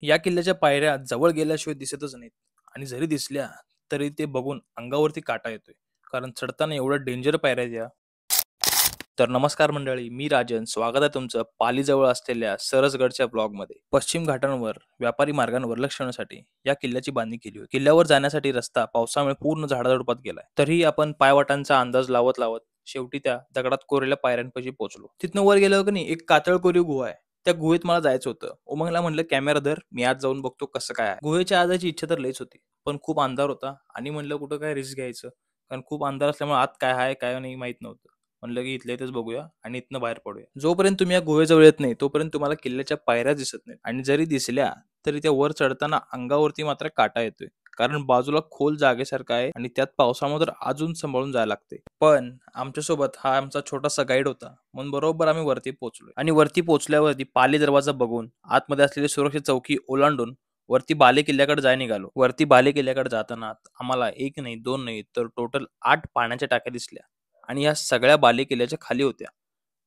या किल्ल्याच्या पायऱ्या जवळ गेल्याशिवाय दिसतच नाहीत आणि जरी दिसल्या तरी ते बघून अंगावरती काटा येतोय. कारण चढताना एवढं डेंजर पायऱ्या आहेत या. तर नमस्कार मंडळी, मी राजन. स्वागत आहे तुमचं पालीजवळ असलेल्या सरसगडच्या ब्लॉगमध्ये. पश्चिम घाटांवर व्यापारी मार्गांवर लक्ष ठेवण्यासाठी या किल्ल्याची बांधणी केली होती. किल्ल्यावर जाण्यासाठी रस्ता पावसामुळे पूर्ण झाडाझुडपात गेलाय. तरीही आपण पायवाटांचा अंदाज लावत लावत शेवटी त्या दगडात कोरलेल्या पायऱ्यांपाशी पोहोचलो. तिथनं वर गेल्यावर की नाही एक कातळ कोरीव गुहा आहे. त्या गुहेत मला जायचं होतं. उमंगला म्हणलं कॅमेरा धर, मी आज जाऊन बघतो कसं काय आहे. गुहेच्या आत जायची इच्छा तर लईच होती, पण खूप अंधार होता आणि म्हणलं कुठं काय रिस्क घ्यायचं, कारण खूप अंधार असल्यामुळे आत काय आहे काय नाही माहित नव्हतं. म्हणलं की इथल्या इथेच बघूया आणि इथनं बाहेर पडूया. जोपर्यंत तुम्ही या गुहेजवळ येत नाही तोपर्यंत तुम्हाला किल्ल्याच्या पायऱ्या दिसत नाहीत आणि जरी दिसल्या तरी त्या वर चढताना अंगावरती मात्र काटा येतोय. कारण बाजूला खोल जागेसारखं आहे आणि त्यात पावसामुळे तर अजून सांभाळून जायला लागते. पण आमच्यासोबत हा आमचा छोटासा गाईड होता, म्हणून बरोबर आम्ही वरती पोहोचलो आणि वरती पोहोचल्यावरती पाली दरवाजा बघून आतमध्ये असलेली सुरक्षित चौकी ओलांडून वरती बाले किल्ल्याकडे जाय निघालो. वरती बाले किल्ल्याकडे जाताना आम्हाला एक नाही दोन नाही तर टोटल 8 पाण्याच्या टाक्या दिसल्या आणि या सगळ्या बाले किल्ल्याच्या खाली होत्या.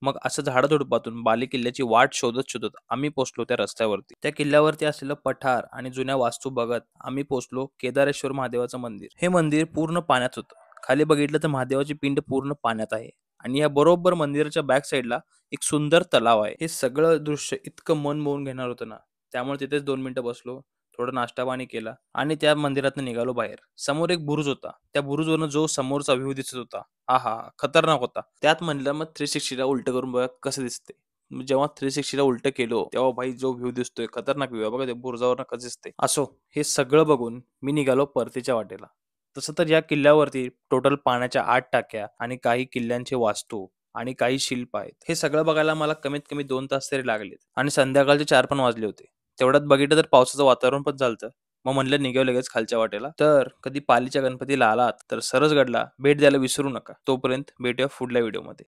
मग असं झाडाझुडपातून बाले किल्ल्याची वाट शोधत शोधत आम्ही पोहोचलो त्या रस्त्यावरती. त्या किल्ल्यावरती असलेलं पठार आणि जुन्या वास्तू बघत आम्ही पोहोचलो केदारेश्वर महादेवाचं मंदिर. हे मंदिर पूर्ण पाण्यात होतं. खाली बघितलं तर महादेवाची पिंड पूर्ण पाण्यात आहे आणि या बरोबर मंदिराच्या बॅक साईडला एक सुंदर तलाव आहे. हे सगळं दृश्य इतकं मन मोहून घेणार होतं ना, त्यामुळे तिथेच 2 मिनिटं बसलो, थोडं नाश्ता पाणी केला आणि त्या मंदिरातून निघालो बाहेर. समोर एक बुरुज होता. त्या बुरुजवरून जो समोरचा व्ह्यू दिसत होता, आहा! खतरनाक होता. त्यात म्हणलं मग 360ला उलटं करून बघा कसं दिसते. जेव्हा 360ला उलटं केलो तेव्हा भाई जो व्ह्यू दिसतोय खतरनाक व्ह्यू आहे बघा, ते बुरुजावरनं कसं दिसते. असो, हे सगळं बघून मी निघालो परतीच्या वाटेला. तसं तर या किल्ल्यावरती टोटल पाण्याच्या 8 टाक्या आणि काही किल्ल्यांचे वास्तू आणि काही शिल्प आहेत. हे सगळं बघायला मला कमीत कमी 2 तास तरी लागलेत आणि संध्याकाळचे 4 पण वाजले होते. तेवढ्यात बघितलं तर पावसाचं वातावरण पण झालतं. मग म्हणलं निघावं लगेच खालच्या वाटेला. तर कधी पालीच्या गणपतीला आलात तर सरसगडला भेट द्यायला विसरू नका. तोपर्यंत भेटूया पुढल्या व्हिडिओमध्ये.